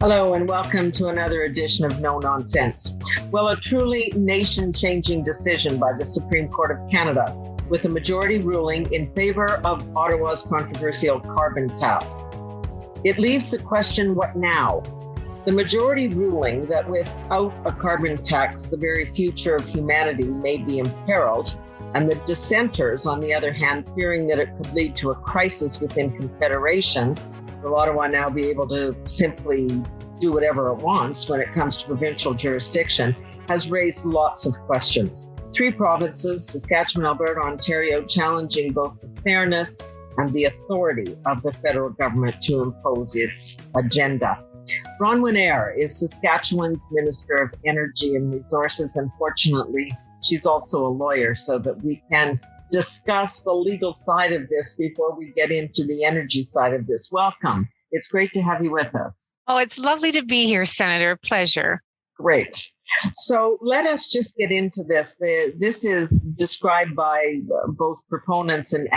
Hello and welcome to another edition of No Nonsense. Well, a truly nation-changing decision by the Supreme Court of Canada, with a majority ruling in favor of Ottawa's controversial carbon tax. It leaves the question, what now? The majority ruling that without a carbon tax, the very future of humanity may be imperiled, and the dissenters, on the other hand, fearing that it could lead to a crisis within Confederation. Will Ottawa now be able to simply do whatever it wants when it comes to provincial jurisdiction, has raised lots of questions. 3 provinces, Saskatchewan, Alberta, Ontario, challenging both the fairness and the authority of the federal government to impose its agenda. Bronwyn Eyre is Saskatchewan's Minister of Energy and Resources, and fortunately, she's also a lawyer so that we can discuss the legal side of this before we get into the energy side of this. Welcome. It's great to have you with us. Oh, it's lovely to be here, Senator. Pleasure. Great. So let us just get into this. This is described by both proponents and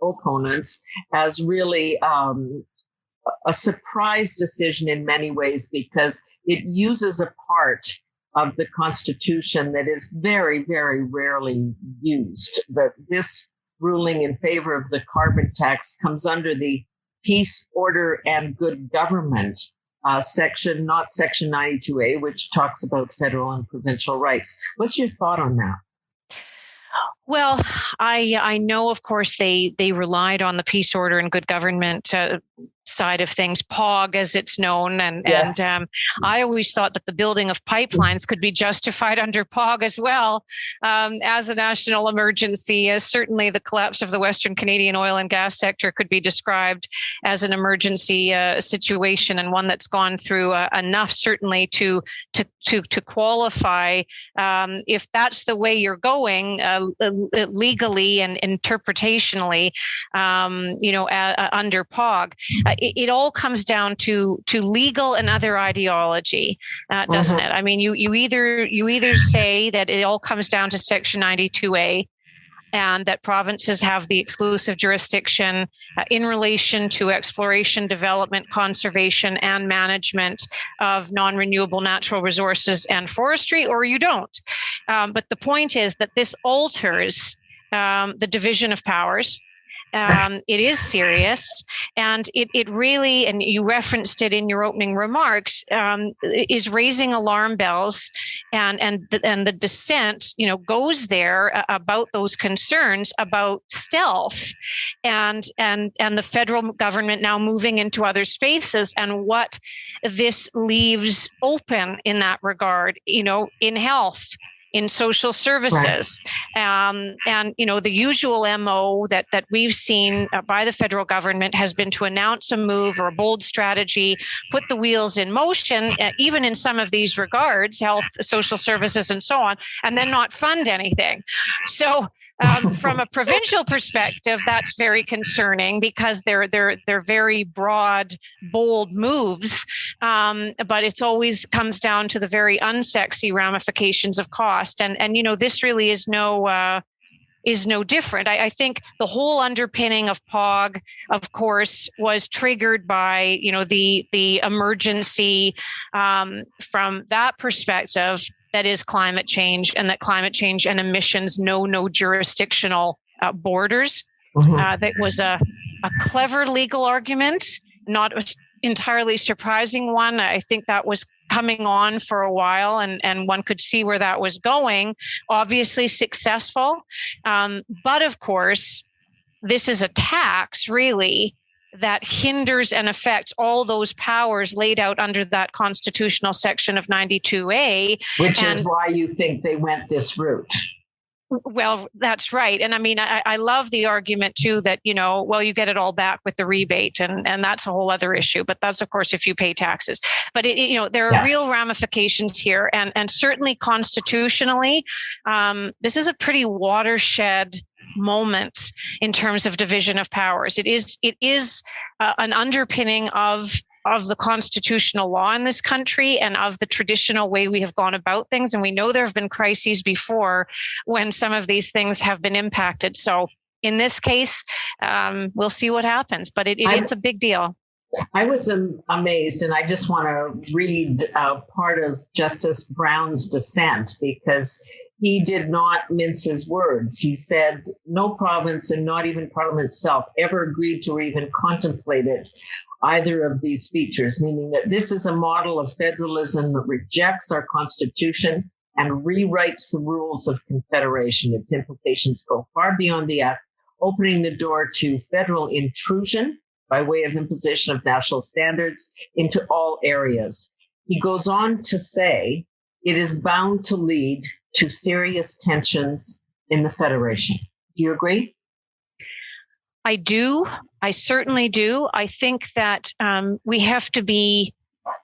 opponents as really a surprise decision in many ways, because it uses a part of the Constitution that is very, very rarely used. That this ruling in favor of the carbon tax comes under the peace, order, and good government section, not Section 92A, which talks about federal and provincial rights. What's your thought on that? Well, I know, of course, they relied on the peace, order, and good government side of things, POG as it's known. Yes. And I always thought that the building of pipelines could be justified under POG as well as a national emergency. Certainly the collapse of the Western Canadian oil and gas sector could be described as an emergency situation, and one that's gone through enough certainly to qualify if that's the way you're going legally and interpretationally, under POG. It all comes down to legal and other ideology, doesn't it? I mean, you either say that it all comes down to Section 92A, and that provinces have the exclusive jurisdiction in relation to exploration, development, conservation, and management of non-renewable natural resources and forestry, or you don't. But the point is that this alters the division of powers. It is serious, and it really, and you referenced it in your opening remarks, is raising alarm bells, and the dissent, goes there about those concerns about stealth, and the federal government now moving into other spaces, and what this leaves open in that regard, in health, in social services, right. And the usual MO that we've seen by the federal government has been to announce a move or a bold strategy, put the wheels in motion, even in some of these regards, health, social services, and so on, and then not fund anything. So from a provincial perspective, that's very concerning, because they're very broad, bold moves, but it's always comes down to the very unsexy ramifications of cost, and this really is no different. I think the whole underpinning of POG, of course, was triggered by the emergency from that perspective. That is climate change, and that climate change and emissions know no jurisdictional borders. That was a clever legal argument, not an entirely surprising one. I think that was coming on for a while, and one could see where that was going. Obviously successful. But of course, this is a tax, really, that hinders and affects all those powers laid out under that constitutional section of 92A. Which is why you think they went this route. Well, that's right. And I mean, I love the argument too that, you get it all back with the rebate, and that's a whole other issue. But that's, of course, if you pay taxes. But, there are real ramifications here. And certainly constitutionally, this is a pretty watershed moment in terms of division of powers. It is an underpinning of the constitutional law in this country and of the traditional way we have gone about things. And we know there have been crises before when some of these things have been impacted. So in this case, we'll see what happens, but it's a big deal. I was amazed, and I just want to read part of Justice Brown's dissent because he did not mince his words. He said, no province and not even Parliament itself ever agreed to or even contemplated either of these features, meaning that this is a model of federalism that rejects our Constitution and rewrites the rules of Confederation. Its implications go far beyond the act, opening the door to federal intrusion by way of imposition of national standards into all areas. He goes on to say, it is bound to lead to serious tensions in the Federation. Do you agree? I do. I certainly do. I think that we have to be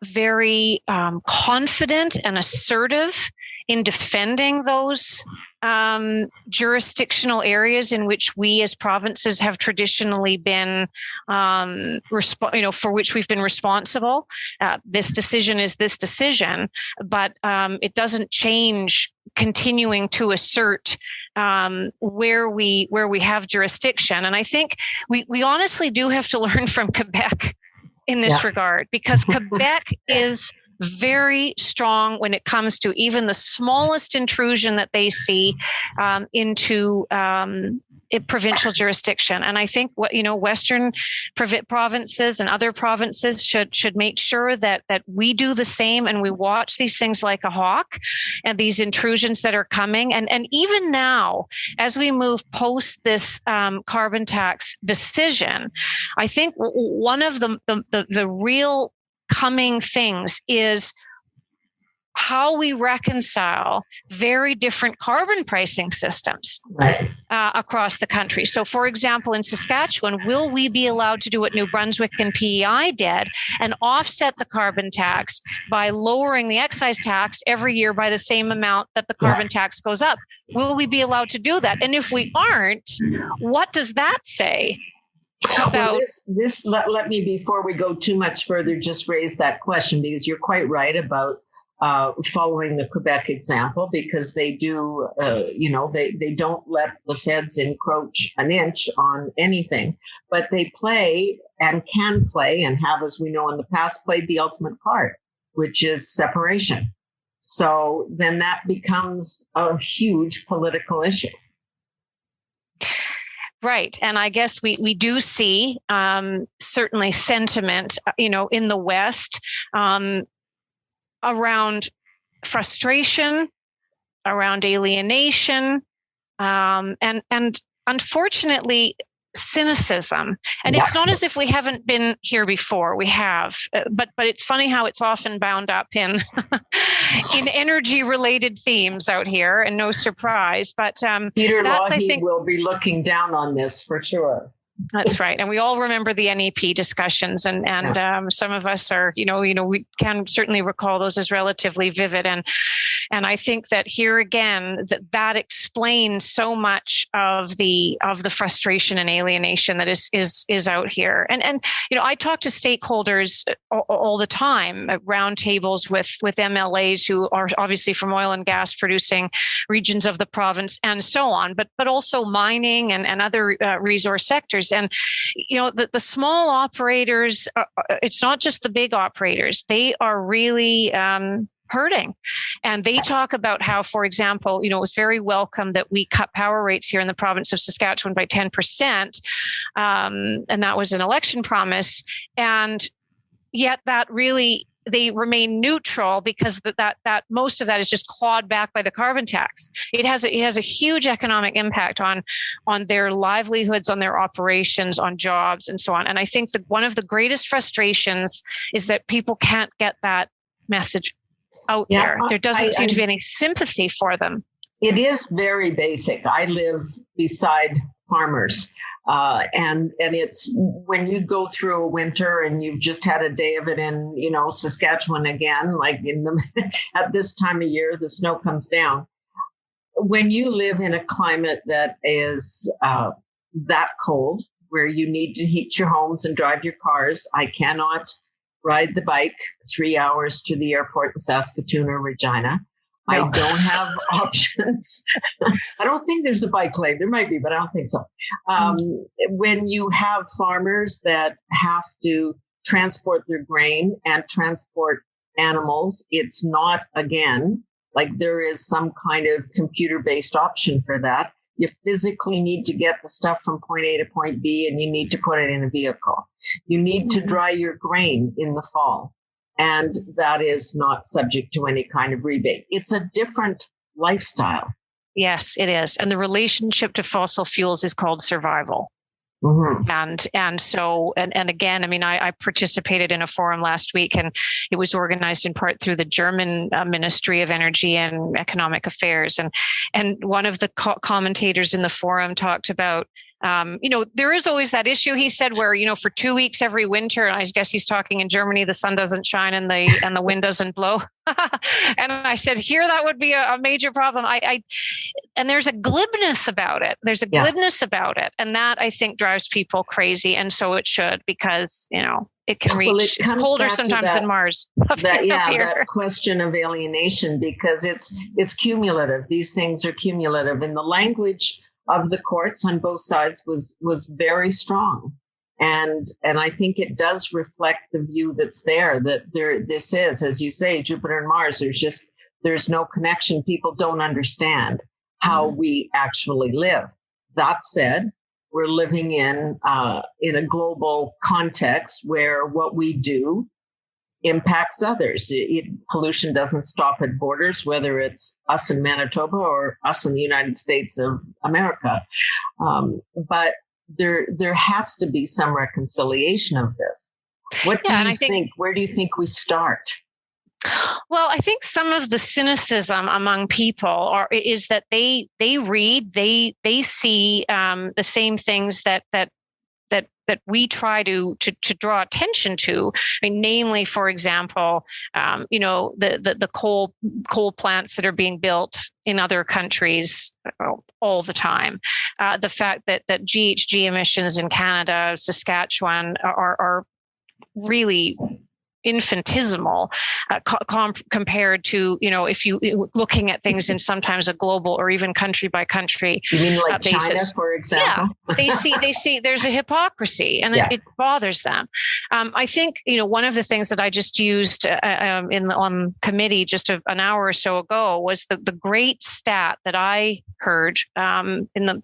very confident and assertive in defending those jurisdictional areas in which we as provinces have traditionally been, for which we've been responsible. This decision is this decision, but it doesn't change continuing to assert where we have jurisdiction. And I think we honestly do have to learn from Quebec in this regard, because Quebec is very strong when it comes to even the smallest intrusion that they see into provincial jurisdiction. And I think Western provinces and other provinces should make sure that we do the same, and we watch these things like a hawk and these intrusions that are coming. And even now, as we move post this carbon tax decision, I think one of the real coming things is how we reconcile very different carbon pricing systems across the country. So, for example, in Saskatchewan, will we be allowed to do what New Brunswick and PEI did and offset the carbon tax by lowering the excise tax every year by the same amount that the carbon tax goes up? Will we be allowed to do that? And if we aren't, what does that say? Well, let me, before we go too much further, just raise that question, because you're quite right about following the Quebec example, because they do, they don't let the feds encroach an inch on anything, but they play and can play and have, as we know in the past, played the ultimate card, which is separation. So then that becomes a huge political issue. Right. And I guess we do see certainly sentiment, in the West around frustration, around alienation, and unfortunately, cynicism. And it's not as if we haven't been here before. We have, but it's funny how it's often bound up in in energy related themes out here, and no surprise. But Peter Lougheed will be looking down on this for sure. That's right. And we all remember the NEP discussions, and some of us are, we can certainly recall those as relatively vivid. And I think that here again, that explains so much of the frustration and alienation that is out here. And I talk to stakeholders all the time at roundtables with MLAs who are obviously from oil and gas producing regions of the province and so on, but also mining and other resource sectors. And, the small operators, it's not just the big operators. They are really hurting. And they talk about how, for example, it was very welcome that we cut power rates here in the province of Saskatchewan by 10%. And that was an election promise. And yet that really, they remain neutral because that most of that is just clawed back by the carbon tax. It has a huge economic impact on their livelihoods, on their operations, on jobs, and so on. And I think that one of the greatest frustrations is that people can't get that message out there. There doesn't seem to be any sympathy for them. It is very basic. I live beside farmers. And it's when you go through a winter and you've just had a day of it in, Saskatchewan again, like at this time of year, the snow comes down. When you live in a climate that is that cold, where you need to heat your homes and drive your cars, I cannot ride the bike 3 hours to the airport in Saskatoon or Regina. No. I don't have options. I don't think there's a bike lane. There might be, but I don't think so. When you have farmers that have to transport their grain and transport animals. It's not, again, like there is some kind of computer-based option for that. You physically need to get the stuff from point A to point B, and you need to put it in a vehicle. You need to dry your grain in the fall, and that is not subject to any kind of rebate. It's a different lifestyle. Yes, it is. And the relationship to fossil fuels is called survival. And so again, I mean, I participated in a forum last week, and it was organized in part through the German Ministry of Energy and Economic Affairs. And one of the commentators in the forum talked about, there is always that issue, he said, where, for 2 weeks every winter, and I guess he's talking in Germany, the sun doesn't shine and the wind doesn't blow. And I said, here, that would be a major problem. And there's a glibness about it. Glibness about it. And that, I think, drives people crazy. And so it should, because, it can reach, it's colder sometimes than Mars. That question of alienation, because it's cumulative. These things are cumulative. And the language of the courts on both sides was very strong. And I think it does reflect the view that's there, that this is, as you say, Jupiter and Mars, there's no connection. People don't understand how we actually live. That said, we're living in a global context where what we do impacts others. Pollution doesn't stop at borders, whether it's us in Manitoba or us in the United States of America. But there has to be some reconciliation of this. What do you think? Where do you think we start? Well, I think some of the cynicism among people is that they read, they see the same things that we try to draw attention to. I mean, namely, for example, the coal plants that are being built in other countries all the time. The fact that GHG emissions in Canada, Saskatchewan are really infinitesimal compared to, if you looking at things in sometimes a global or even country by country basis. China, for example? Yeah, they see there's a hypocrisy, and it bothers them. I think, one of the things that I just used on committee just an hour or so ago was the great stat that I heard in the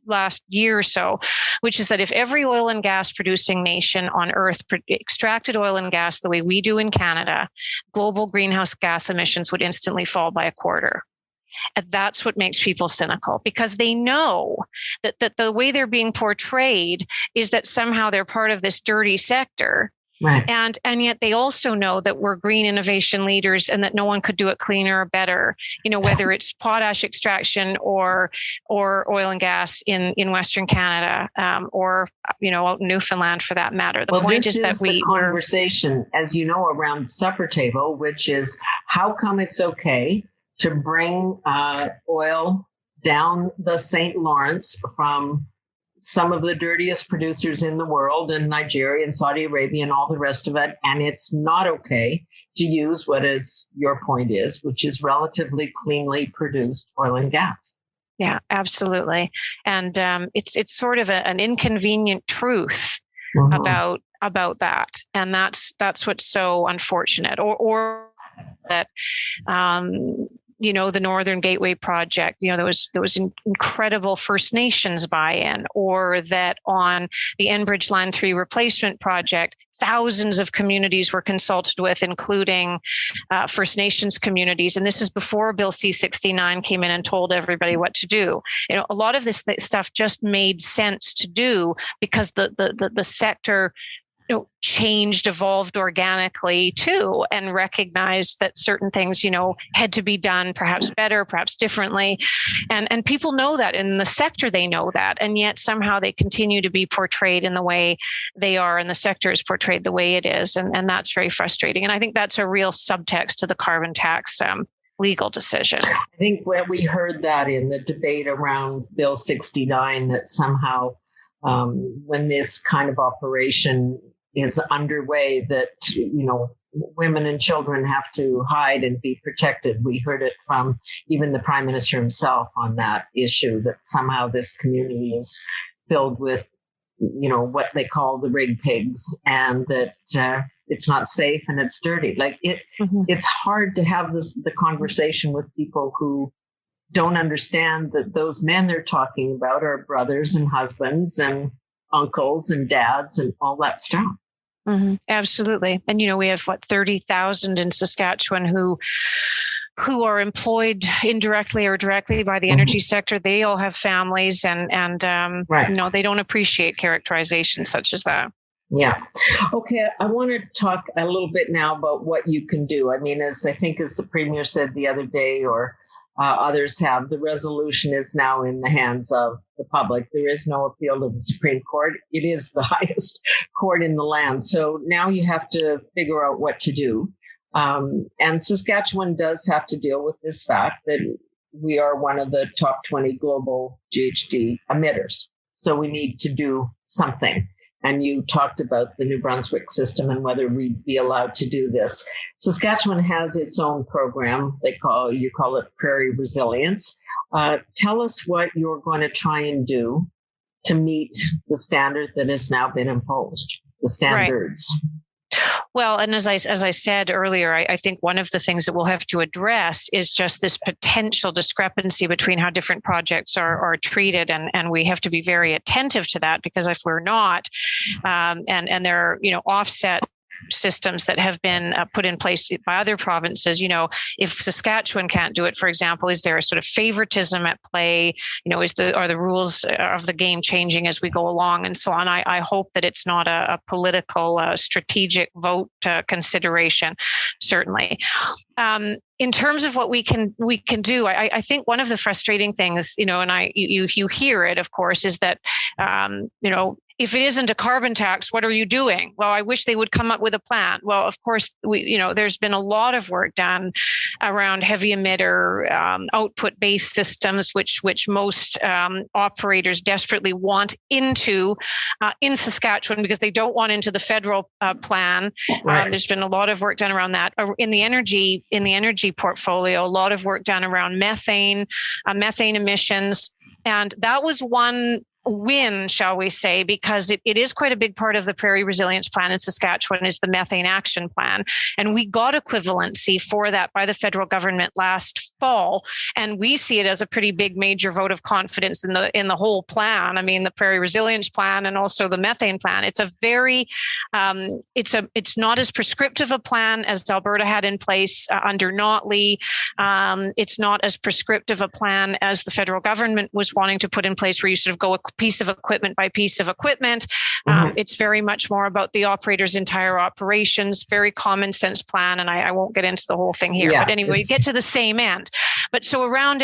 last year or so, which is that if every oil and gas producing nation on Earth extracted oil and gas the way we do in Canada, global greenhouse gas emissions would instantly fall by a quarter. And that's what makes people cynical, because they know that the way they're being portrayed is that somehow they're part of this dirty sector. Right. And yet they also know that we're green innovation leaders and that no one could do it cleaner or better, whether it's potash extraction or oil and gas in Western Canada, or, out in Newfoundland for that matter. The point is that the conversation, as you know, around the supper table, which is how come it's okay to bring oil down the St. Lawrence from some of the dirtiest producers in the world, in Nigeria and Saudi Arabia and all the rest of it. And it's not okay to use what is your point is, which is relatively cleanly produced oil and gas. Yeah, absolutely. And it's sort of an inconvenient truth about that. And that's what's so unfortunate. Or that the Northern Gateway project, there was incredible First Nations buy-in, or that on the Enbridge Line 3 replacement project, thousands of communities were consulted with, including First Nations communities. And this is before Bill C-69 came in and told everybody what to do. A lot of this stuff just made sense to do because the sector changed, evolved organically too, and recognized that certain things, had to be done perhaps better, perhaps differently. And people know that in the sector, they know that. And yet somehow they continue to be portrayed in the way they are, and the sector is portrayed the way it is. And that's very frustrating. And I think that's a real subtext to the carbon tax legal decision. I think when we heard that in the debate around Bill 69, that somehow when this kind of operation is underway, that, women and children have to hide and be protected. We heard it from even the Prime Minister himself on that issue, that somehow this community is filled with what they call the rig pigs, and that it's not safe and it's dirty. Like it's hard to have the conversation with people who don't understand that those men they're talking about are brothers and husbands and uncles and dads and all that stuff. Absolutely. And, we have 30,000 in Saskatchewan who are employed indirectly or directly by the energy sector. They all have families and they don't appreciate characterizations such as that. Yeah. Okay. I want to talk a little bit now about what you can do. I mean, as the Premier said the other day, or others have, the resolution is now in the hands of the public. There is no appeal to the Supreme Court. It is the highest court in the land. So now you have to figure out what to do. And Saskatchewan does have to deal with this fact that we are one of the top 20 global GHG emitters. So we need to do something. And you talked about the New Brunswick system and whether we'd be allowed to do this. Saskatchewan has its own program. You call it Prairie Resilience. Tell us what you're going to try and do to meet the standard that has now been imposed, the standards. Right. Well, and as I said earlier, I think one of the things that we'll have to address is just this potential discrepancy between how different projects are treated, and we have to be very attentive to that, because if we're not, and there are offset systems that have been put in place by other provinces. If Saskatchewan can't do it, for example, is there a sort of favoritism at play? Are the rules of the game changing as we go along, and so on? I hope that it's not a political, strategic vote consideration. Certainly. In terms of what we can do, I think one of the frustrating things, and you hear it, of course, is that if it isn't a carbon tax, what are you doing? Well, I wish they would come up with a plan. Well, of course, there's been a lot of work done around heavy emitter output-based systems, which most operators desperately want into in Saskatchewan, because they don't want into the federal plan. Right. There's been a lot of work done around that. In the energy portfolio, a lot of work done around methane emissions, and that was one win, shall we say, because it is quite a big part of the Prairie Resilience Plan in Saskatchewan is the methane action plan. And we got equivalency for that by the federal government last fall. And we see it as a pretty big major vote of confidence in the whole plan. I mean, the Prairie Resilience Plan and also the methane plan. It's a very, it's not as prescriptive a plan as Alberta had in place under Notley. It's not as prescriptive a plan as the federal government was wanting to put in place, where you sort of go piece of equipment by piece of equipment. It's very much more about the operator's entire operations, very common sense plan. And I won't get into the whole thing here, but anyway, you get to the same end. But so around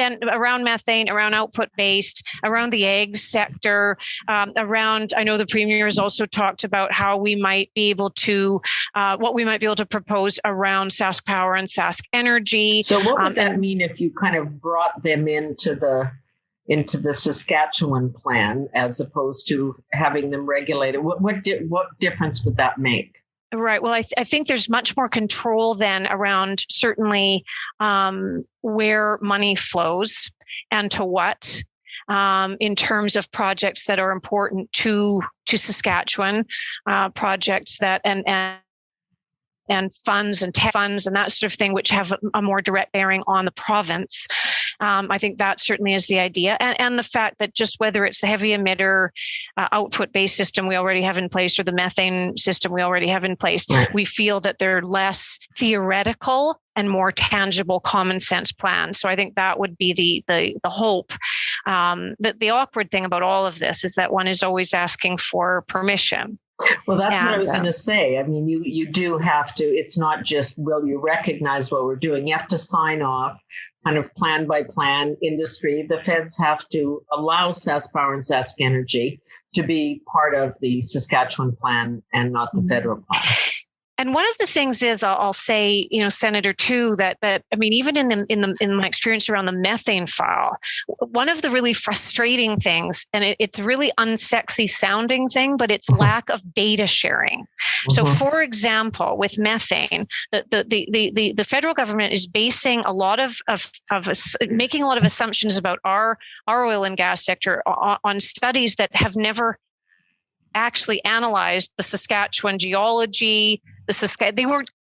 methane, around output based, around the ag sector, I know the Premier has also talked about how we might be able to, what we might be able to propose around Sask Power and Sask Energy. So what would that mean if you kind of brought them into the Saskatchewan plan as opposed to having them regulated? What difference would that make? Right. Well, I think there's much more control then around certainly where money flows and to what, in terms of projects that are important to Saskatchewan, projects that and funds and tech funds and that sort of thing, which have a more direct bearing on the province. I think that certainly is the idea. And the fact that just whether it's the heavy emitter output-based system we already have in place or the methane system we already have in place, we feel that they're less theoretical and more tangible common sense plans. So I think that would be the hope. The awkward thing about all of this is that one is always asking for permission. Well, that's what I was going to say. I mean, you do have to, it's not just, will you recognize what we're doing? You have to sign off kind of plan by plan industry. The feds have to allow Sask Power and Sask Energy to be part of the Saskatchewan plan and not the federal plan. And one of the things is, I'll say, Senator, too, that I mean, even in my experience around the methane file, one of the really frustrating things, and it's a really unsexy sounding thing, but it's lack of data sharing. So, for example, with methane, the federal government is basing a lot of making a lot of assumptions about our oil and gas sector on studies that have never actually analyzed the Saskatchewan geology.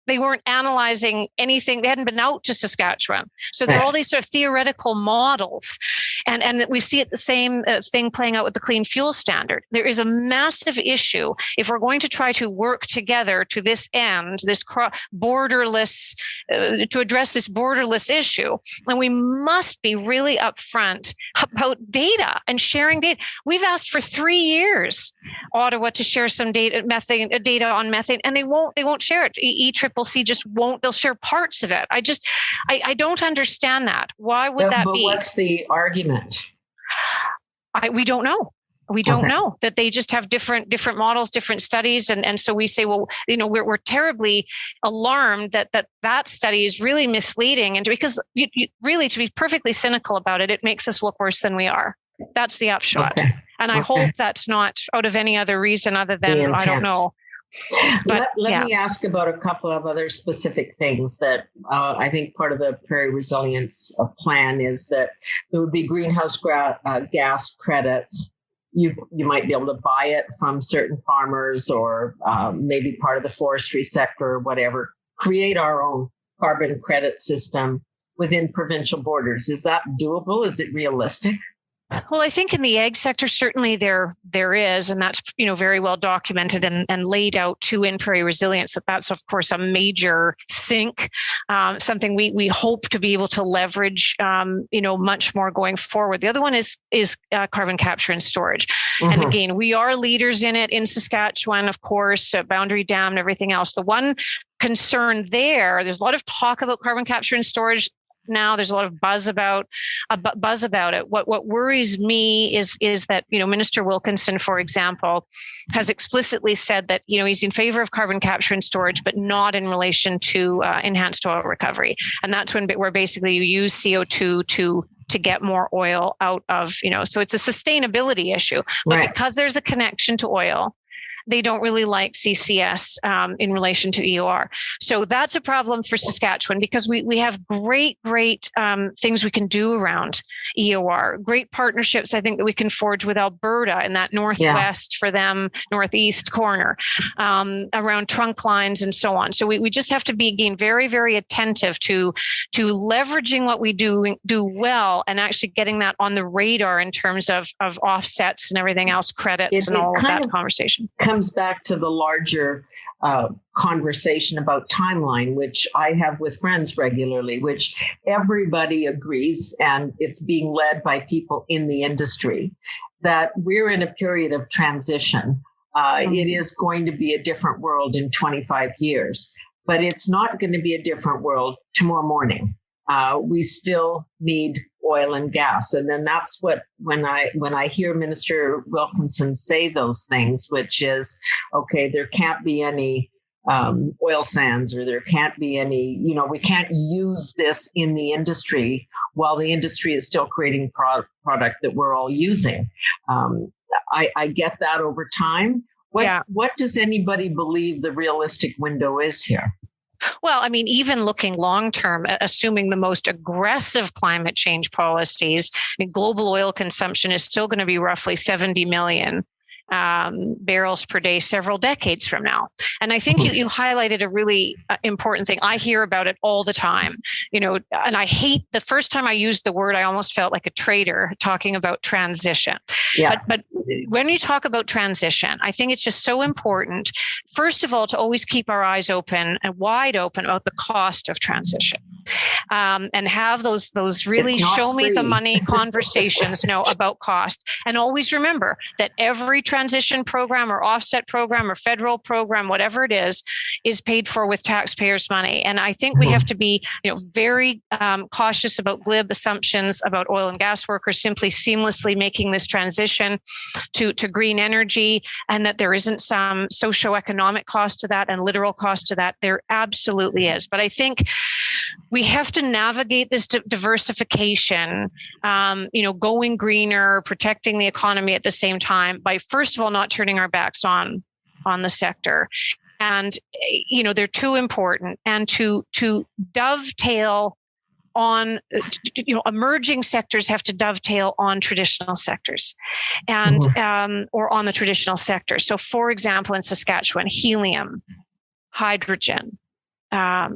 They weren't analyzing anything. They hadn't been out to Saskatchewan. So there are all these sort of theoretical models. And we see it the same thing playing out with the Clean Fuel Standard. There is a massive issue if we're going to try to work together to this end, this borderless, to address this borderless issue. And we must be really upfront about data and sharing data. We've asked for 3 years, Ottawa, to share some data on methane, and they won't share it. ECCC just won't. They'll share parts of it. I don't understand that. Why would that be? But what's the argument? We don't know. We don't know that they just have different models, different studies. And so we say, well, we're terribly alarmed that study is really misleading. And because really, to be perfectly cynical about it, it makes us look worse than we are. That's the upshot. And I hope that's not out of any other reason other than, I don't know. But let me ask about a couple of other specific things that I think part of the Prairie Resilience plan is that there would be greenhouse gas credits. You might be able to buy it from certain farmers or maybe part of the forestry sector or whatever, create our own carbon credit system within provincial borders. Is that doable? Is it realistic? Well, I think in the ag sector, certainly there is, and that's, very well documented and laid out too in Prairie Resilience, that's of course a major sink, something we hope to be able to leverage, much more going forward. The other one is carbon capture and storage. Mm-hmm. And again, we are leaders in it in Saskatchewan, of course, Boundary Dam and everything else. The one concern there's a lot of talk about carbon capture and storage. Now there's a lot of buzz about it. What worries me is that, Minister Wilkinson, for example, has explicitly said that, he's in favor of carbon capture and storage, but not in relation to enhanced oil recovery. And that's where basically you use CO2 to get more oil out of, so it's a sustainability issue. But because there's a connection to oil, they don't really like CCS in relation to EOR. So that's a problem for Saskatchewan because we have great things we can do around EOR, great partnerships I think that we can forge with Alberta in that northwest for them, northeast corner, around trunk lines and so on. So we just have to be, again, very, very attentive to leveraging what we do well and actually getting that on the radar in terms of offsets and everything else, credits and all of that conversation. Comes back to the larger conversation about timeline, which I have with friends regularly, which everybody agrees, and it's being led by people in the industry, that we're in a period of transition. It is going to be a different world in 25 years, but it's not going to be a different world tomorrow morning. We still need oil and gas. And then that's what, when I hear Minister Wilkinson say those things, which is, okay, there can't be any oil sands, or there can't be any, we can't use this in the industry while the industry is still creating product that we're all using. I get that over time. What does anybody believe the realistic window is here? Well, I mean, even looking long term, assuming the most aggressive climate change policies, global oil consumption is still going to be roughly 70 million barrels per day several decades from now. And I think you highlighted a really important thing. I hear about it all the time, and I hate, the first time I used the word, I almost felt like a traitor talking about transition. Yeah. But when you talk about transition, I think it's just so important, first of all, to always keep our eyes open and wide open about the cost of transition. And have those really show me the money conversations about cost. And always remember that every transition program or offset program or federal program, whatever it is paid for with taxpayers' money. And I think we have to be, very cautious about glib assumptions about oil and gas workers simply seamlessly making this transition to green energy, and that there isn't some socioeconomic cost to that and literal cost to that. There absolutely is. But I think we have to navigate this diversification, going greener, protecting the economy at the same time by, first of all, not turning our backs on the sector. And, they're too important. And to dovetail on, emerging sectors have to dovetail on traditional sectors and, or on the traditional sector. So for example, in Saskatchewan, helium, hydrogen,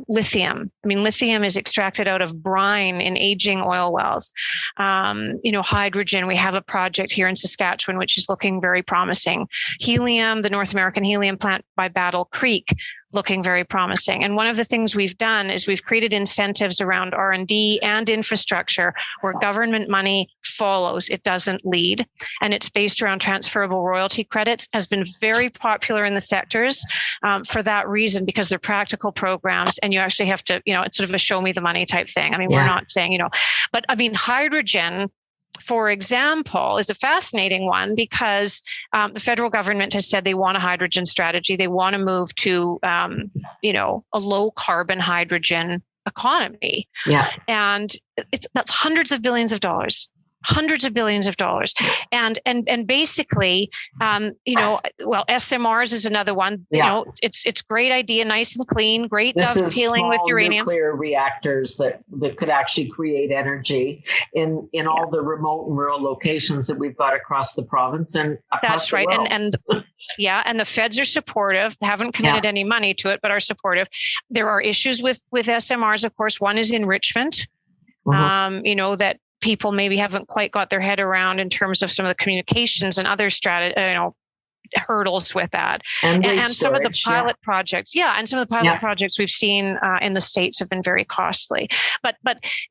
lithium. I mean, lithium is extracted out of brine in aging oil wells. Hydrogen, we have a project here in Saskatchewan, which is looking very promising. Helium, the North American helium plant by Battle Creek, looking very promising. And one of the things we've done is we've created incentives around R&D and infrastructure where government money follows, it doesn't lead. And it's based around transferable royalty credits, has been very popular in the sectors for that reason, because they're practical programs and you actually have to, it's sort of a show me the money type thing. I mean, we're not saying, but I mean, hydrogen, for example, is a fascinating one because the federal government has said they want a hydrogen strategy. They want to move to, a low carbon hydrogen economy. Yeah. And that's hundreds of billions of dollars. And basically, SMRs is another one. It's great idea, nice and clean, great dovetailing with uranium. Nuclear reactors that could actually create energy in all the remote and rural locations that we've got across the province and across the world. And the feds are supportive. Haven't committed any money to it, but are supportive. There are issues with SMRs, of course. One is enrichment. That people maybe haven't quite got their head around in terms of some of the communications and other hurdles with that. And some of the pilot projects. And some of the pilot projects we've seen in the States have been very costly. But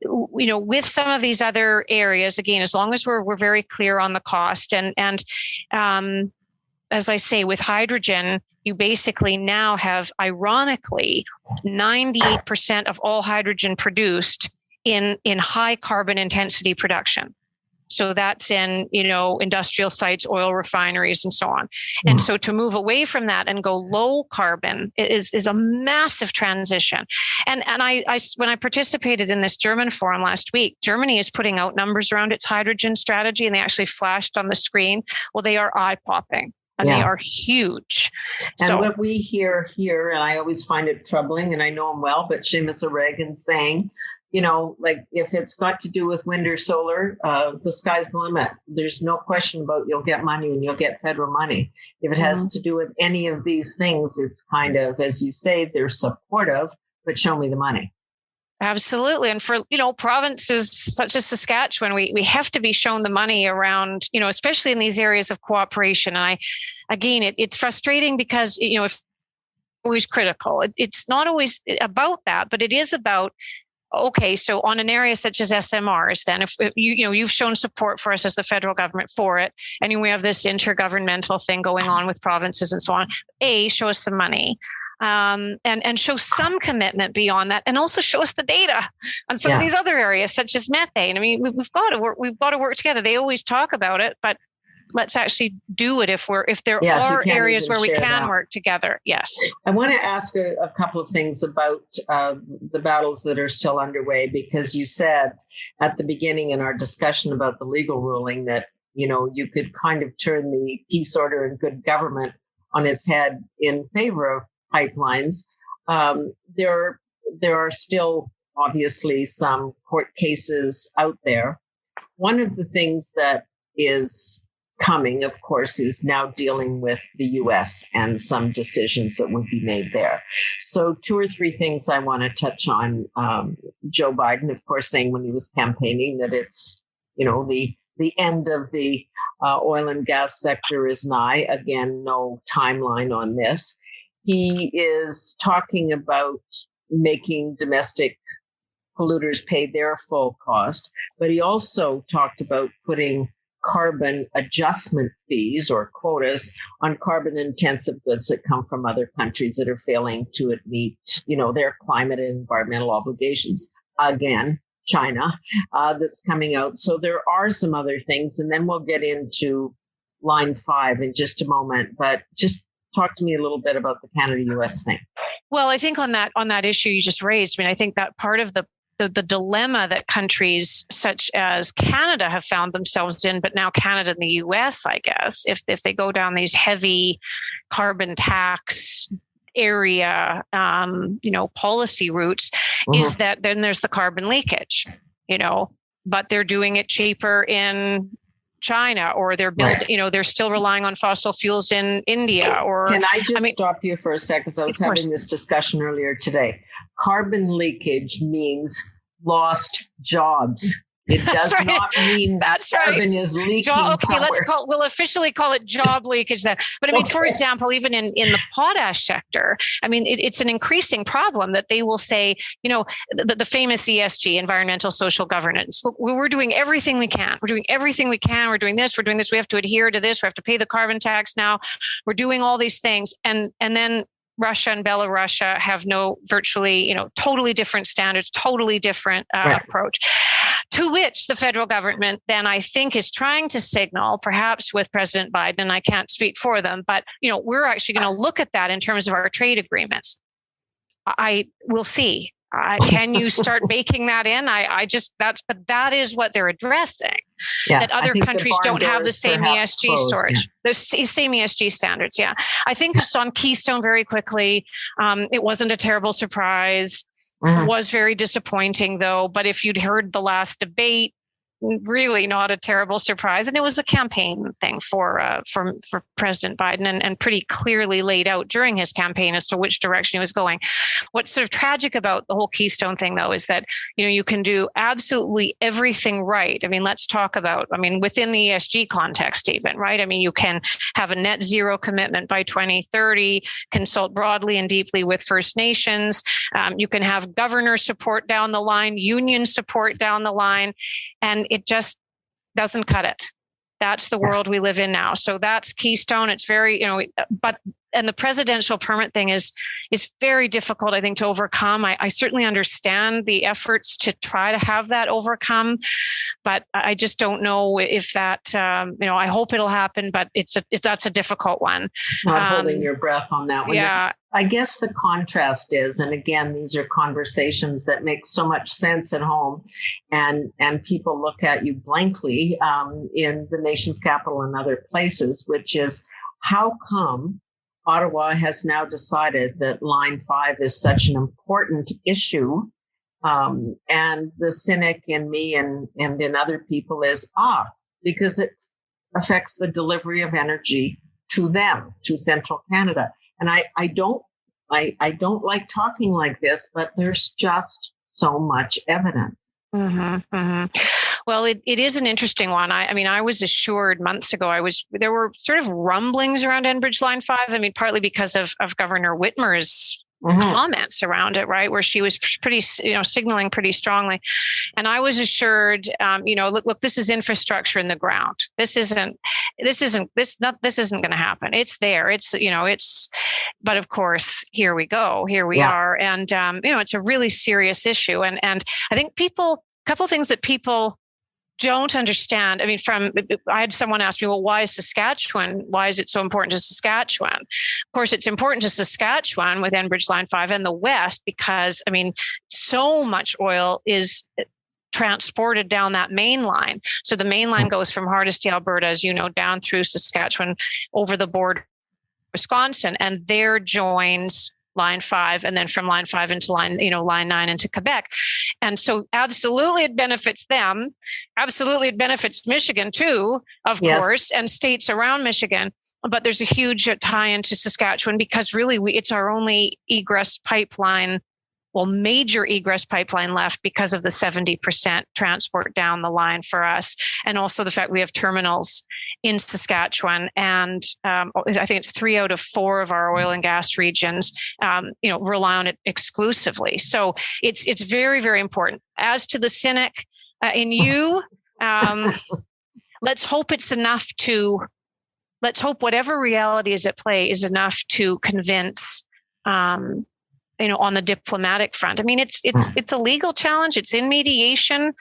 with some of these other areas, again, as long as we're very clear on the cost and as I say, with hydrogen, you basically now have, ironically, 98% of all hydrogen produced in high carbon intensity production. So that's in, industrial sites, oil refineries, and so on. And so to move away from that and go low carbon is a massive transition. And I when I participated in this German forum last week, Germany is putting out numbers around its hydrogen strategy, and they actually flashed on the screen. Well, they are eye-popping. And they are huge. And what we hear here, and I always find it troubling, and I know him well, but Seamus O'Regan saying, if it's got to do with wind or solar, the sky's the limit. There's no question about you'll get money and you'll get federal money. If it has to do with any of these things, it's kind of, as you say, they're supportive, but show me the money. Absolutely. And for, provinces such as Saskatchewan, we have to be shown the money around, especially in these areas of cooperation. And it's frustrating because, it's always critical. It's not always about that, but it is about, okay, so on an area such as SMRs, then if you've shown support for us as the federal government for it, and we have this intergovernmental thing going on with provinces and so on, show us the money. And show some commitment beyond that, and also show us the data on some of these other areas, such as methane. I mean, we've got to work together. They always talk about it, but let's actually do it if there are areas where we can work together. Yes. I want to ask a couple of things about the battles that are still underway, because you said at the beginning in our discussion about the legal ruling that, you could kind of turn the peace, order, and good government on its head in favor of pipelines. There are still obviously some court cases out there. One of the things that is coming, of course, is now dealing with the U.S. and some decisions that would be made there. So 2 or 3 things I want to touch on. Joe Biden, of course, saying when he was campaigning that it's, the end of the oil and gas sector is nigh. Again, no timeline on this. He is talking about making domestic polluters pay their full cost, but he also talked about putting carbon adjustment fees or quotas on carbon intensive goods that come from other countries that are failing to meet, their climate and environmental obligations. Again, China, that's coming out. So there are some other things, and then we'll get into line 5 in just a moment, but just talk to me a little bit about the Canada-US thing. Well, I think on that issue you just raised, I think that part of the dilemma that countries such as Canada have found themselves in, but now Canada and the US, I guess, if they go down these heavy carbon tax area, policy routes, is that then there's the carbon leakage, but they're doing it cheaper in China, or they're building, they're still relying on fossil fuels in India. Or can I just stop you for a second? Because I was having this discussion earlier today. Carbon leakage means lost jobs. It does not mean carbon is leaking. We'll officially call it job leakage then. But I mean, for example, even in the potash sector, I mean, it's an increasing problem that they will say, the famous ESG, environmental social governance. Look, we're doing everything we can. We're doing everything we can. We're doing this. We're doing this. We have to adhere to this. We have to pay the carbon tax now. We're doing all these things. And then Russia and Belarus have virtually, totally different standards, totally different approach, to which the federal government then, I think, is trying to signal, perhaps with President Biden, and I can't speak for them, but, we're actually going to look at that in terms of our trade agreements. We'll see. Can you start baking that in? But that is what they're addressing. Yeah, that other countries don't have the same ESG storage, the same ESG standards. Yeah. I think just on Keystone very quickly, it wasn't a terrible surprise. It was very disappointing though. But if you'd heard the last debate, really not a terrible surprise. And it was a campaign thing for President Biden, and pretty clearly laid out during his campaign as to which direction he was going. What's sort of tragic about the whole Keystone thing, though, is that, you can do absolutely everything right. I mean, let's talk about, within the ESG context even, right? I mean, you can have a net zero commitment by 2030, consult broadly and deeply with First Nations. You can have governor support down the line, union support down the line, and it just doesn't cut it. That's the world we live in now. So that's Keystone. It's very, and the presidential permit thing is very difficult, I think, to overcome. I certainly understand the efforts to try to have that overcome, but I just don't know if that, I hope it'll happen, but that's a difficult one. Not holding your breath on that one. Yeah. I guess the contrast is, and again, these are conversations that make so much sense at home, and people look at you blankly in the nation's capital and other places, which is, how come Ottawa has now decided that Line 5 is such an important issue? And the cynic in me and in other people is, because it affects the delivery of energy to them, to Central Canada. And I don't like talking like this, but there's just so much evidence. Mm-hmm, mm-hmm. Well, it is an interesting one. I was assured months ago, there were sort of rumblings around Enbridge Line 5. Partly because of Governor Whitmer's comments around it, right, where she was pretty, signaling pretty strongly. And I was assured, look, this is infrastructure in the ground. This isn't going to happen. It's there. But of course, here we go. Here we are. And, it's a really serious issue. And I think a couple of things that people don't understand. I had someone ask me, well, why is it so important to Saskatchewan? Of course, it's important to Saskatchewan with Enbridge Line 5 and the West because, so much oil is transported down that main line. So the main line goes from Hardisty, Alberta, as you know, down through Saskatchewan, over the border, Wisconsin, and there joins Line 5, and then from Line 5 into Line 9 into Quebec. And so absolutely it benefits them. Absolutely it benefits Michigan too, of course, and states around Michigan. But there's a huge tie into Saskatchewan because really it's our only egress pipeline, major egress pipeline left because of the 70% transport down the line for us. And also the fact we have terminals in Saskatchewan. And I think it's 3 out of 4 of our oil and gas regions, rely on it exclusively. So it's very, very important. As to the cynic in you, let's hope whatever reality is at play is enough to convince, on the diplomatic front. It's a legal challenge. It's in mediation.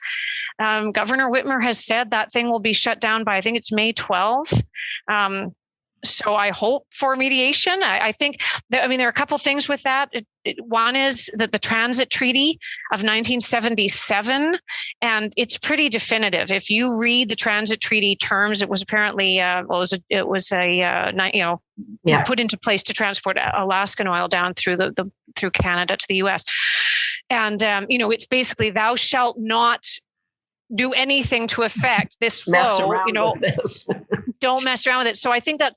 Governor Whitmer has said that thing will be shut down by, I think it's May 12th. So I hope for mediation. I think that, there are a couple things with that. One is that the Transit Treaty of 1977, and it's pretty definitive. If you read the Transit Treaty terms, it was apparently put into place to transport Alaskan oil down through through Canada to the U.S. And it's basically thou shalt not do anything to affect this flow. Mess around with this. Don't mess around with it. So I think that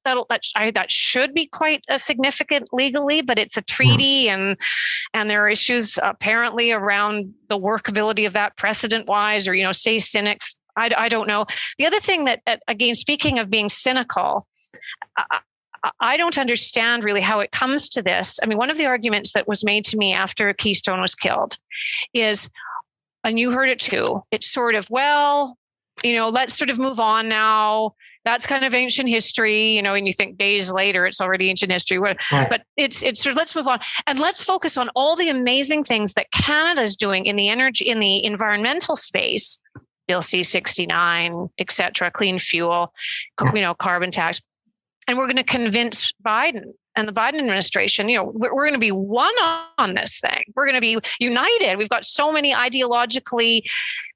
should be quite significant legally, but it's a treaty, and there are issues apparently around the workability of that precedent-wise, or say cynics. I don't know. The other thing that, again, speaking of being cynical, I don't understand really how it comes to this. One of the arguments that was made to me after Keystone was killed is, and you heard it too, it's sort of, let's sort of move on now. That's kind of ancient history, and you think days later, it's already ancient history. Right. But it's sort of, let's move on and let's focus on all the amazing things that Canada is doing in the environmental space, Bill C-69, et cetera, clean fuel, carbon tax. And we're going to convince Biden and the Biden administration, we're going to be one on this thing. We're going to be united. We've got so many ideologically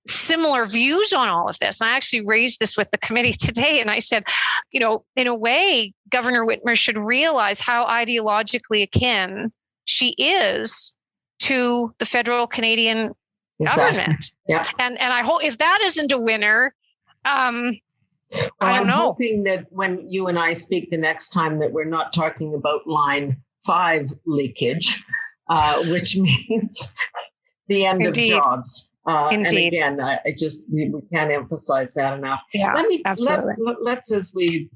similar views on all of this. And I actually raised this with the committee today. And I said, in a way, Governor Whitmer should realize how ideologically akin she is to the federal Canadian government. Yeah. And I hope if that isn't a winner, I'm hoping that when you and I speak the next time, that we're not talking about Line 5 leakage, which means the end of jobs. Indeed. And again, we can't emphasize that enough. Yeah, let's, as we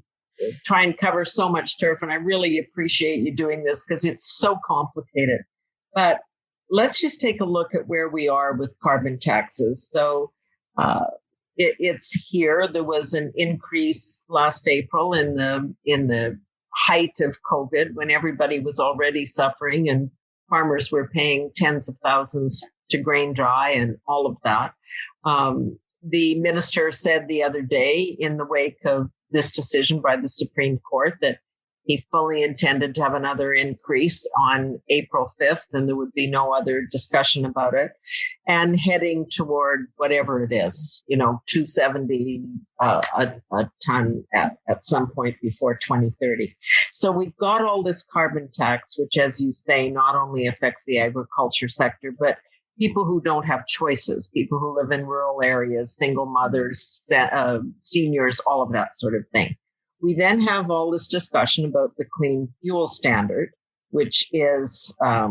try and cover so much turf, and I really appreciate you doing this because it's so complicated. But let's just take a look at where we are with carbon taxes. So, it's here. There was an increase last April in the height of COVID, when everybody was already suffering and farmers were paying tens of thousands to grain dry and all of that. The minister said the other day, in the wake of this decision by the Supreme Court, that he fully intended to have another increase on April 5th, and there would be no other discussion about it, and heading toward whatever it is, $270 a ton at some point before 2030. So we've got all this carbon tax, which, as you say, not only affects the agriculture sector, but people who don't have choices, people who live in rural areas, single mothers, seniors, all of that sort of thing. We then have all this discussion about the clean fuel standard, which is, I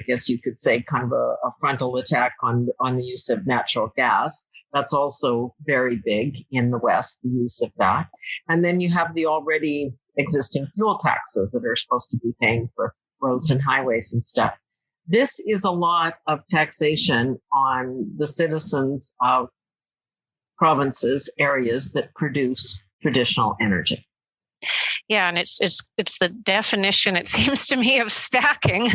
guess you could say kind of a frontal attack on the use of natural gas. That's also very big in the West, the use of that. And then you have the already existing fuel taxes that are supposed to be paying for roads and highways and stuff. This is a lot of taxation on the citizens of provinces, areas that produce traditional energy. Yeah, and it's the definition, it seems to me, of stacking.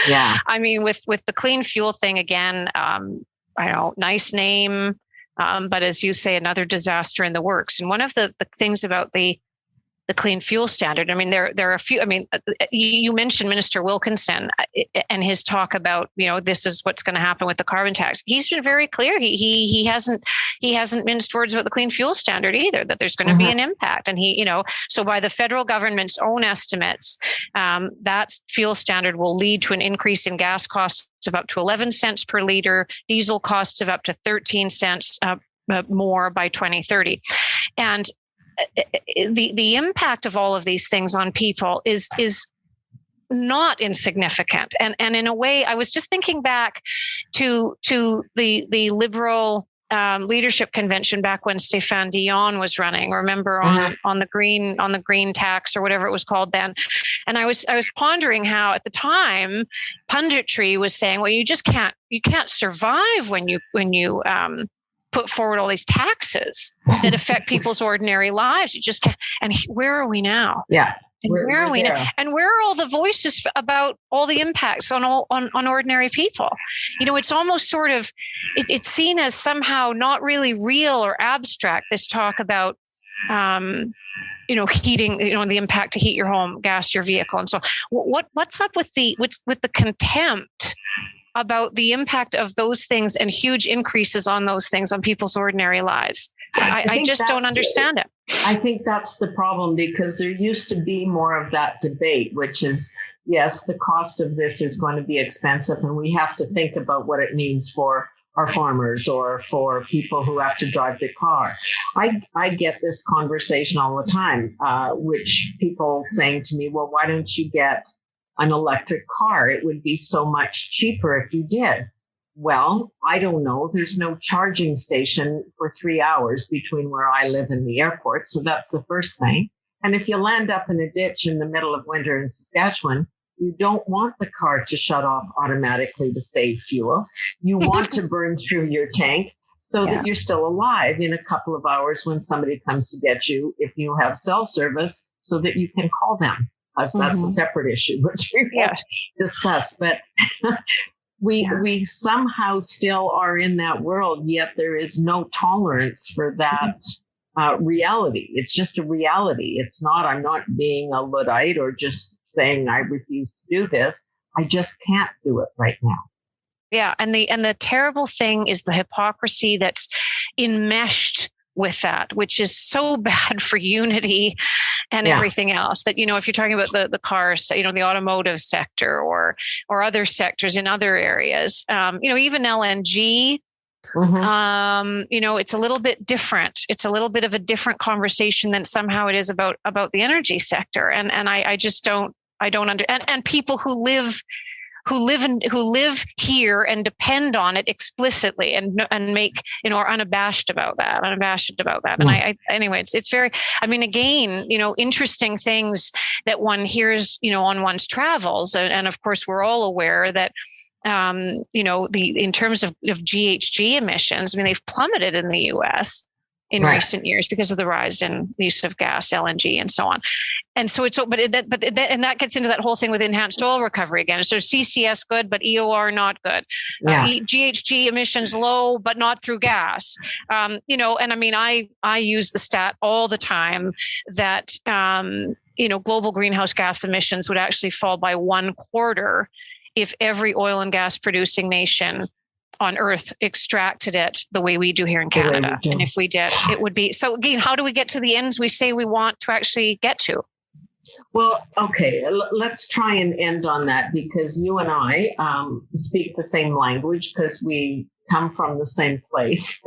Yeah. With the clean fuel thing again, nice name, but as you say, another disaster in the works. And one of the things about the clean fuel standard, there are a few. You mentioned Minister Wilkinson and his talk about, this is what's going to happen with the carbon tax. He's been very clear. He hasn't minced words about the clean fuel standard either, that there's going to be an impact. And so by the federal government's own estimates, that fuel standard will lead to an increase in gas costs of up to 11 cents per liter, diesel costs of up to 13 cents more by 2030. And the impact of all of these things on people is not insignificant. And in a way, I was just thinking back to the Liberal leadership convention back when Stéphane Dion was running. Remember on the green tax or whatever it was called then. And I was pondering how at the time punditry was saying, well, you can't survive when you put forward all these taxes that affect people's ordinary lives. You just can't. And where are we now? Yeah. And where are we now? And where are all the voices about all the impacts on ordinary people? It's almost sort of, it's seen as somehow not really real or abstract, this talk about heating, the impact to heat your home, gas your vehicle, and so what's up with the contempt about the impact of those things and huge increases on those things on people's ordinary lives? I just don't understand it. I think that's the problem, because there used to be more of that debate, which is, yes, the cost of this is going to be expensive, and we have to think about what it means for our farmers or for people who have to drive the car. I get this conversation all the time, which people saying to me, well, why don't you get an electric car? It would be so much cheaper if you did. Well, I don't know. There's no charging station for 3 hours between where I live and the airport. So that's the first thing. And if you land up in a ditch in the middle of winter in Saskatchewan, you don't want the car to shut off automatically to save fuel. You want to burn through your tank so that you're still alive in a couple of hours when somebody comes to get you, if you have cell service, so that you can call them. That's a separate issue, which we won't discuss. But we somehow still are in that world, yet there is no tolerance for that reality. It's just a reality. It's not, I'm not being a Luddite or just saying I refuse to do this. I just can't do it right now. Yeah, and the terrible thing is the hypocrisy that's enmeshed with that, which is so bad for unity and everything else. That, if you're talking about the cars, the automotive sector or other sectors in other areas, even LNG. It's a little bit different. It's a little bit of a different conversation than somehow it is about the energy sector. And I just don't and people who live here and depend on it explicitly and make, are unabashed about that. And it's very, again, interesting things that one hears, on one's travels. And of course, we're all aware that, in terms of GHG emissions, they've plummeted in the US in recent years because of the rise in use of gas, LNG, and so on. And so that gets into that whole thing with enhanced oil recovery again. So CCS good, but EOR not good. GHG emissions low, but not through gas. I use the stat all the time that, global greenhouse gas emissions would actually fall by 1/4 if every oil and gas producing nation on Earth extracted it the way we do here in Canada. And if we did, it would be. So again, how do we get to the ends we say we want to actually get to? Well, okay, let's try and end on that, because you and I speak the same language because we come from the same place.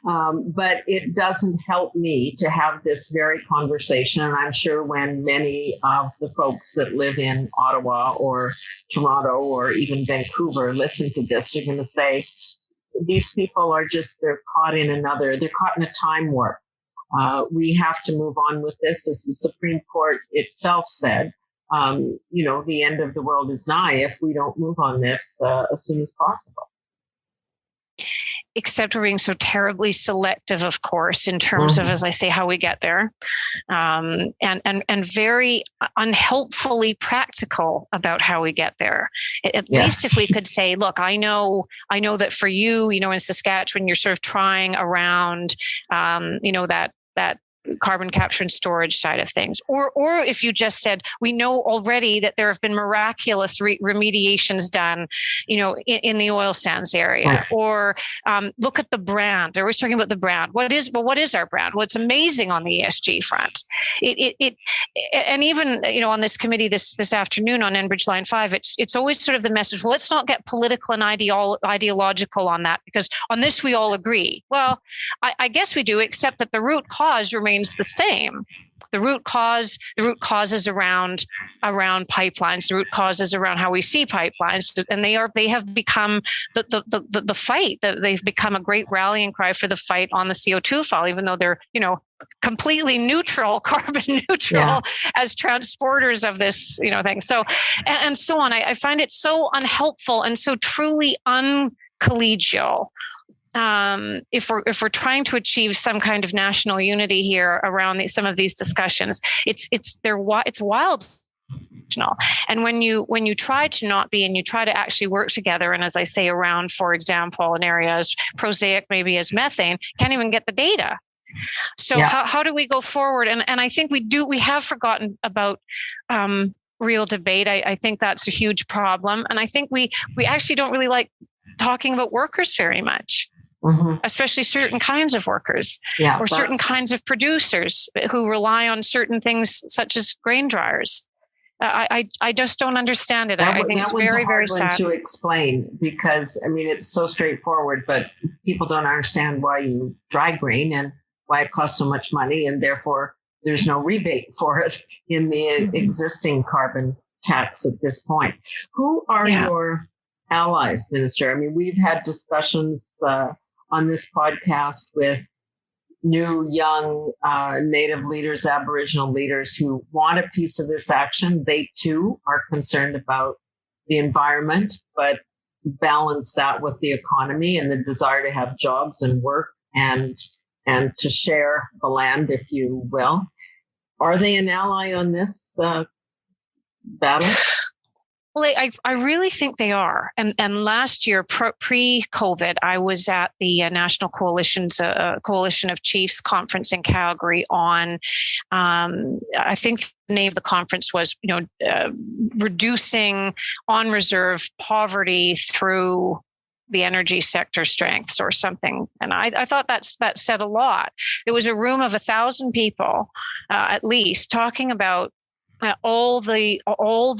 But it doesn't help me to have this very conversation. And I'm sure when many of the folks that live in Ottawa or Toronto or even Vancouver listen to this, they're going to say, these people are they're caught in a time warp. We have to move on with this. As the Supreme Court itself said, the end of the world is nigh if we don't move on this as soon as possible. Except we're being so terribly selective, of course, in terms of, as I say, how we get there, and very unhelpfully practical about how we get there. At least if we could say, look, I know that for you, in Saskatchewan, you're sort of trying around, that carbon capture and storage side of things. Or if you just said, we know already that there have been miraculous remediations done, in the oil sands area. Right. Or look at the brand. They're always talking about the brand. What is our brand? Well, it's amazing on the ESG front. And even, on this committee this afternoon on Enbridge Line 5, it's always sort of the message, well, let's not get political and ideological on that, because on this we all agree. Well, I guess we do, except that the root cause remains the same. The root cause is around pipelines. The root cause is around how we see pipelines, and they have become the fight. They've become a great rallying cry for the fight on the CO2 file, even though they're completely neutral, carbon neutral as transporters of this thing. So and so on. I find it so unhelpful and so truly uncollegial. If we're trying to achieve some kind of national unity here around some of these discussions, it's wild. And when you try to not be, and you try to actually work together, and as I say, around, for example, an area as prosaic maybe as methane, can't even get the data. So how do we go forward? And I think we have forgotten about real debate. I think that's a huge problem. And I think we actually don't really like talking about workers very much. Especially certain kinds of workers or certain kinds of producers who rely on certain things such as grain dryers. I just don't understand it. I think it's very, very sad to explain, because I mean, it's so straightforward, but people don't understand why you dry grain and why it costs so much money, and therefore there's no rebate for it in the existing carbon tax at this point. Who are your allies, Minister? I mean, we've had discussions on this podcast with new, young Native leaders, Aboriginal leaders who want a piece of this action. They too are concerned about the environment, but balance that with the economy and the desire to have jobs and work and to share the land, if you will. Are they an ally on this battle? Well, I really think they are. And last year, pre-COVID, I was at the National Coalition of Chiefs conference in Calgary on, I think the name of the conference was, reducing on-reserve poverty through the energy sector strengths or something. And I thought that said a lot. There was a room of 1,000 people, at least, talking about all the will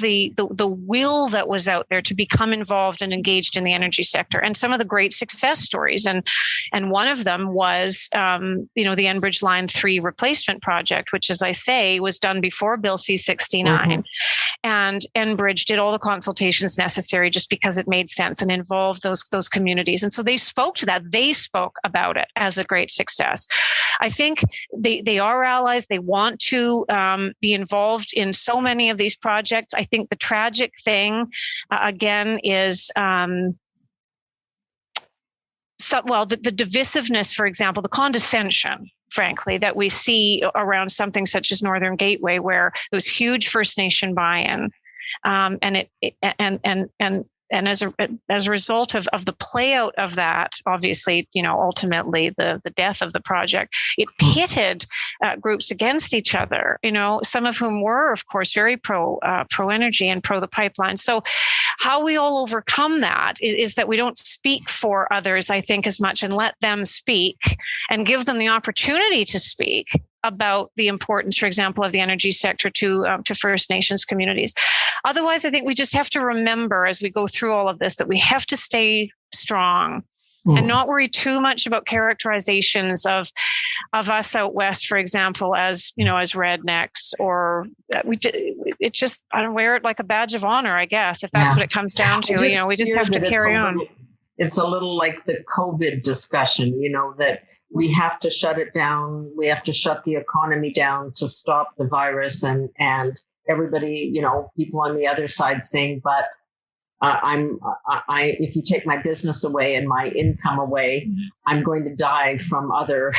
that was out there to become involved and engaged in the energy sector, and some of the great success stories. And one of them was, the Enbridge Line 3 replacement project, which, as I say, was done before Bill C-69. And Enbridge did all the consultations necessary just because it made sense and involved those communities. And so they spoke to that. They spoke about it as a great success. I think they are allies. They want to be involved in so many of these projects. I think the tragic thing, again, is the divisiveness, for example, the condescension, frankly, that we see around something such as Northern Gateway, where there was huge First Nation buy-in, and as a result of the play out of that, obviously, ultimately the death of the project, it pitted groups against each other, some of whom were, of course, very pro energy and pro the pipeline. So how we all overcome that is that we don't speak for others, I think, as much, and let them speak and give them the opportunity to speak about the importance, for example, of the energy sector to First Nations communities. Otherwise, I think we just have to remember as we go through all of this that we have to stay strong and not worry too much about characterizations of us out west, for example, as rednecks, or I don't wear it like a badge of honor, I guess, if that's what it comes down to. We just have to carry on. It's a little like the COVID discussion, that we have to shut it down. We have to shut the economy down to stop the virus, and everybody, people on the other side saying, but if you take my business away and my income away, I'm going to die from other,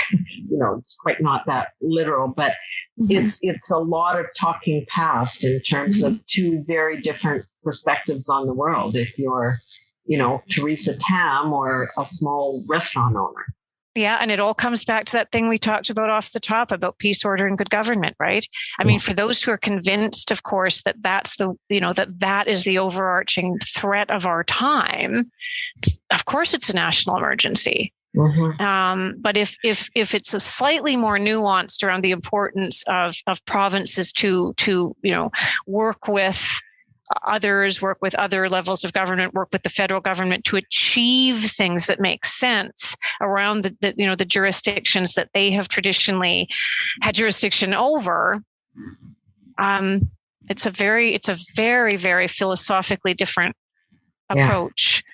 it's quite not that literal, but it's a lot of talking past in terms of two very different perspectives on the world. If you're, Teresa Tam or a small restaurant owner. Yeah, and it all comes back to that thing we talked about off the top about peace, order, and good government, right? I mean, for those who are convinced, of course, that that is the overarching threat of our time, of course, it's a national emergency. But if it's a slightly more nuanced around the importance of provinces to work with others, work with other levels of government, work with the federal government to achieve things that make sense around the jurisdictions that they have traditionally had jurisdiction over. It's a very, very philosophically different approach.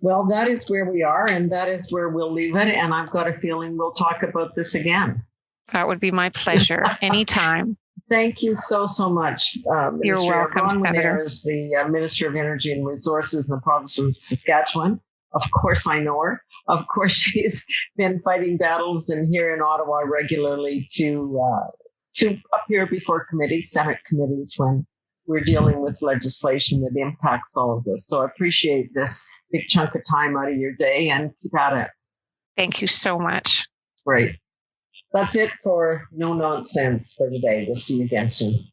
Well, that is where we are, and that is where we'll leave it. And I've got a feeling we'll talk about this again. That would be my pleasure. Anytime. Thank you so much. You're welcome. Bronwyn Eyre is the Minister of Energy and Resources in the province of Saskatchewan. Of course, I know her. Of course, she's been fighting battles here in Ottawa regularly to appear before committees, Senate committees, when we're dealing with legislation that impacts all of this. So I appreciate this big chunk of time out of your day, and keep at it. Thank you so much. Right. That's it for No Nonsense for today. We'll see you again soon.